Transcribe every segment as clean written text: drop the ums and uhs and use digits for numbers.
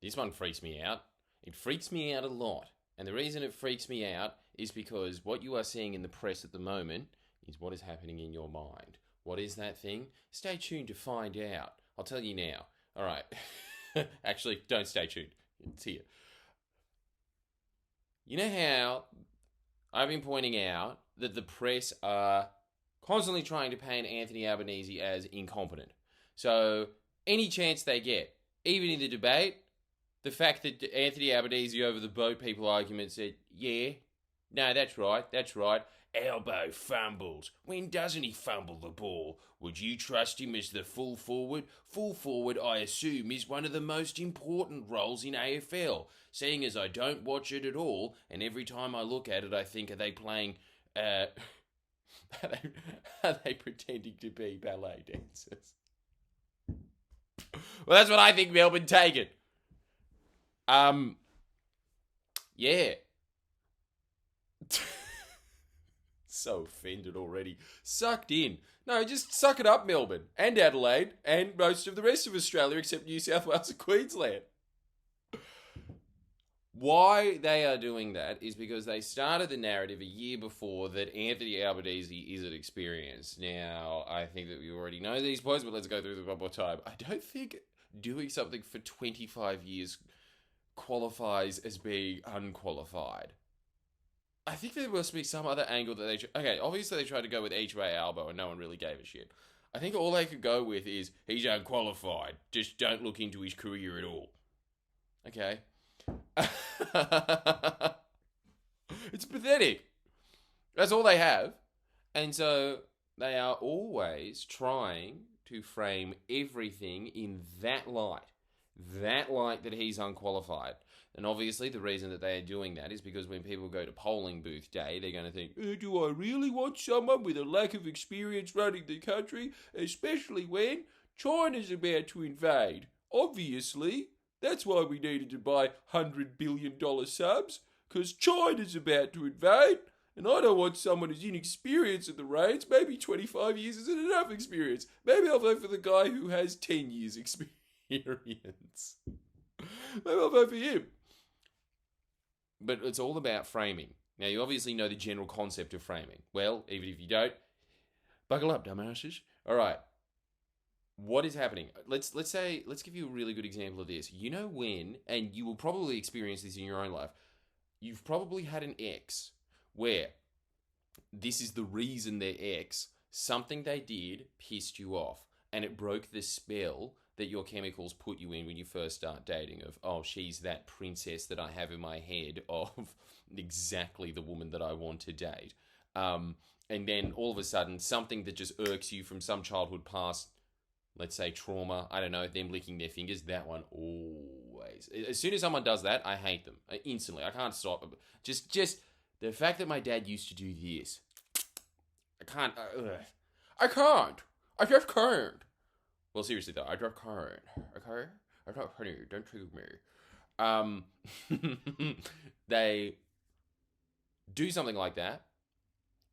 This one freaks me out. It freaks me out a lot. And the reason it freaks me out is because what you are seeing in the press at the moment is what is happening in your mind. What is that thing? Stay tuned to find out. I'll tell you now. All right. Actually, don't stay tuned. It's here. You know how I've been pointing out that the press are constantly trying to paint Anthony Albanese as incompetent. So any chance they get, even in the debate, the fact that Anthony Albanese over the boat people argument said, yeah, no, that's right. Albo fumbles. When doesn't he fumble the ball? Would you trust him as the full forward? Full forward, I assume, is one of the most important roles in AFL. Seeing as I don't watch it at all, and every time I look at it, I think, are they playing... are they pretending to be ballet dancers? Well, that's what I think Melbourne take it. Yeah. So offended already. Sucked in. No, just suck it up, Melbourne. And Adelaide. And most of the rest of Australia except New South Wales and Queensland. Why they are doing that is because they started the narrative a year before that Anthony Albanese is an experience. Now, I think that we already know these points, but let's go through them one more time. I don't think doing something for 25 years qualifies as being unqualified. I think there must be some other angle that they... Okay, obviously they tried to go with each way Albo and no one really gave a shit. I think all they could go with is, he's unqualified. Just don't look into his career at all. Okay. It's pathetic. That's all they have. And so they are always trying to frame everything in that light. That light that he's unqualified. And obviously the reason that they are doing that is because when people go to polling booth day, they're going to think, do I really want someone with a lack of experience running the country? Especially when China's about to invade. Obviously, that's why we needed to buy $100 billion subs, because China's about to invade. And I don't want someone who's inexperienced at the reins. Maybe 25 years isn't enough experience. Maybe I'll vote for the guy who has 10 years experience. Maybe I'll vote for him. But it's all about framing. Now, you obviously know the general concept of framing. Well, even if you don't, buckle up, dumbasses. All right. What is happening? Let's give you a really good example of this. You know when, and you will probably experience this in your own life, you've probably had an ex where this is the reason they're ex, something they did pissed you off, and it broke the spell that your chemicals put you in when you first start dating of, oh, she's that princess that I have in my head of exactly the woman that I want to date. And then all of a sudden, something that just irks you from some childhood past, let's say trauma, I don't know, them licking their fingers, that one always. As soon as someone does that, I hate them. Instantly. I can't stop. Just the fact that my dad used to do this. I can't. I just can't. Well, seriously though, I just can't. Okay? I don't, honey, don't trigger me. They do something like that,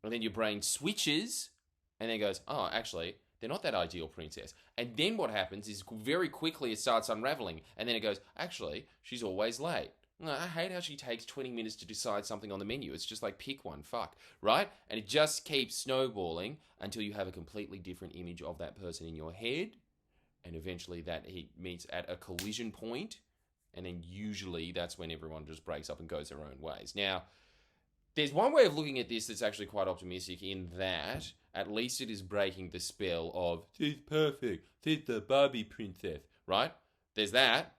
and then your brain switches, and then goes, oh, actually, they're not that ideal princess. And then what happens is very quickly it starts unraveling, and then it goes, actually, she's always late. I hate how she takes 20 minutes to decide something on the menu. It's just like, pick one, fuck, right? And it just keeps snowballing until you have a completely different image of that person in your head. And eventually that he meets at a collision point, and then usually that's when everyone just breaks up and goes their own ways. Now, there's one way of looking at this that's actually quite optimistic in that at least it is breaking the spell of, she's perfect, she's the Barbie princess, right? There's that.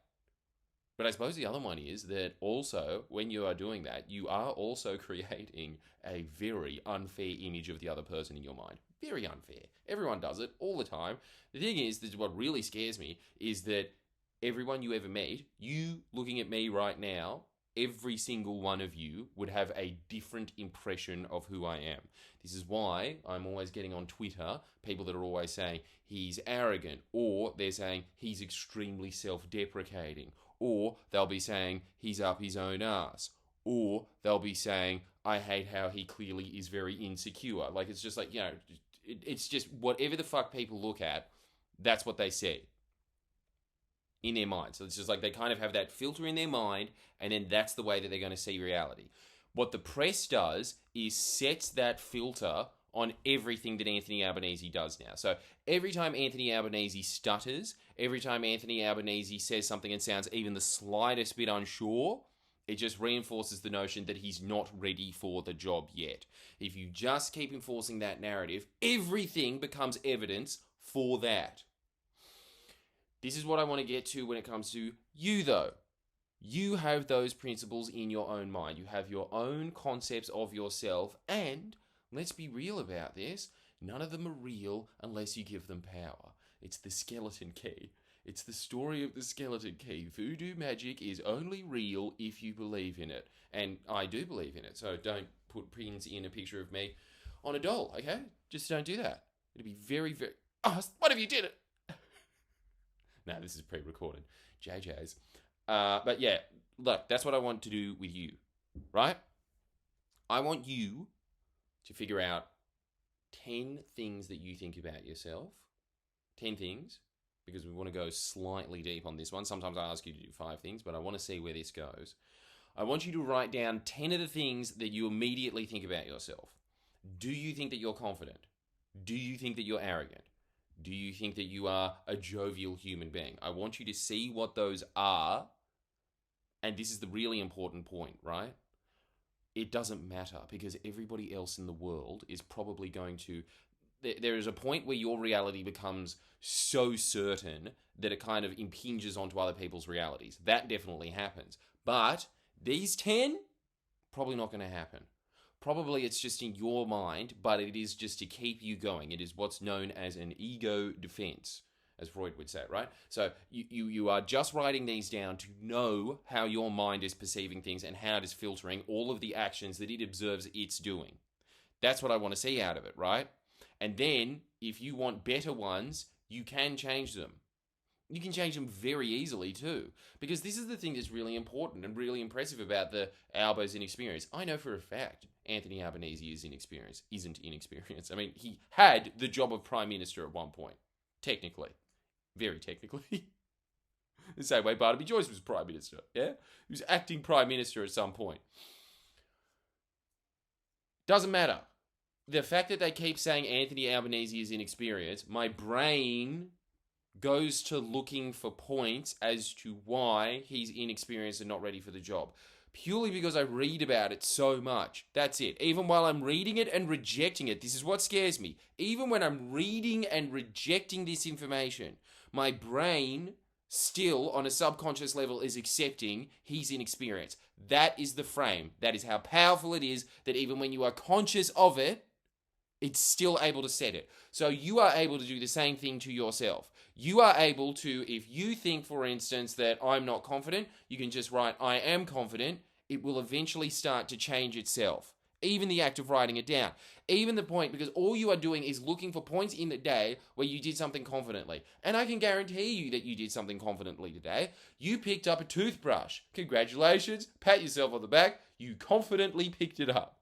But I suppose the other one is that also, when you are doing that, you are also creating a very unfair image of the other person in your mind. Very unfair. Everyone does it all the time. The thing is, that what really scares me is that everyone you ever meet, you looking at me right now, every single one of you would have a different impression of who I am. This is why I'm always getting on Twitter people that are always saying he's arrogant, or they're saying he's extremely self-deprecating, or they'll be saying he's up his own ass, or they'll be saying I hate how he clearly is very insecure. Like, it's just like, you know, it's just whatever the fuck people look at, that's what they say. in their mind. So it's just like they kind of have that filter in their mind, and then that's the way that they're going to see reality. What the press does is sets that filter on everything that Anthony Albanese does now. So every time Anthony Albanese stutters, every time Anthony Albanese says something and sounds even the slightest bit unsure, it just reinforces the notion that he's not ready for the job yet. If you just keep enforcing that narrative, everything becomes evidence for that. This is what I want to get to when it comes to you, though. You have those principles in your own mind. You have your own concepts of yourself, and let's be real about this, none of them are real unless you give them power. It's the skeleton key. It's the story of the skeleton key. Voodoo magic is only real if you believe in it. And I do believe in it, so don't put pins in a picture of me on a doll, okay? Just don't do that. It'd be very, very... Oh, what if you did it? No, this is pre-recorded. JJ's. But yeah, look, that's what I want to do with you, right? I want you to figure out 10 things that you think about yourself. 10 things, because we want to go slightly deep on this one. Sometimes I ask you to do 5 things, but I want to see where this goes. I want you to write down 10 of the things that you immediately think about yourself. Do you think that you're confident? Do you think that you're arrogant? Do you think that you are a jovial human being? I want you to see what those are. And this is the really important point, right? It doesn't matter because everybody else in the world is probably going to... There is a point where your reality becomes so certain that it kind of impinges onto other people's realities. That definitely happens. But these 10, probably not going to happen. Probably it's just in your mind, but it is just to keep you going. It is what's known as an ego defense, as Freud would say, right? So you are just writing these down to know how your mind is perceiving things and how it is filtering all of the actions that it observes it's doing. That's what I want to see out of it, right? And then, if you want better ones, you can change them. You can change them very easily too. Because this is the thing that's really important and really impressive about the Albo's inexperience. I know for a fact Anthony Albanese isn't inexperienced. I mean, he had the job of Prime Minister at one point. Technically. Very technically. The same way Barnaby Joyce was Prime Minister, yeah? He was acting Prime Minister at some point. Doesn't matter. The fact that they keep saying Anthony Albanese is inexperienced, my brain goes to looking for points as to why he's inexperienced and not ready for the job. Purely because I read about it so much. That's it. Even while I'm reading it and rejecting it, this is what scares me. Even when I'm reading and rejecting this information, my brain still, on a subconscious level, is accepting he's inexperienced. That is the frame. That is how powerful it is, that even when you are conscious of it, it's still able to set it. So you are able to do the same thing to yourself. You are able to, if you think, for instance, that I'm not confident, you can just write, I am confident. It will eventually start to change itself. Even the act of writing it down. Even the point, because all you are doing is looking for points in the day where you did something confidently. And I can guarantee you that you did something confidently today. You picked up a toothbrush. Congratulations. Pat yourself on the back. You confidently picked it up.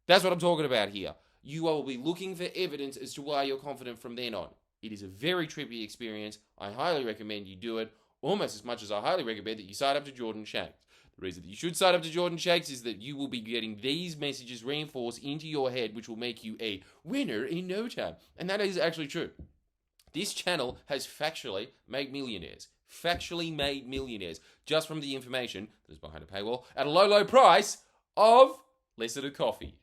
That's what I'm talking about here. You will be looking for evidence as to why you're confident from then on. It is a very trippy experience. I highly recommend you do it, almost as much as I highly recommend that you sign up to Jordan Shanks. The reason that you should sign up to Jordan Shanks is that you will be getting these messages reinforced into your head, which will make you a winner in no time. And that is actually true. This channel has factually made millionaires. Factually made millionaires just from the information that is behind a paywall at a low, low price of less than a coffee.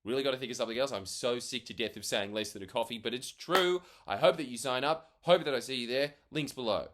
Really got to think of something else. I'm so sick to death of saying less than a coffee, but it's true. I hope that you sign up. Hope that I see you there. Links below.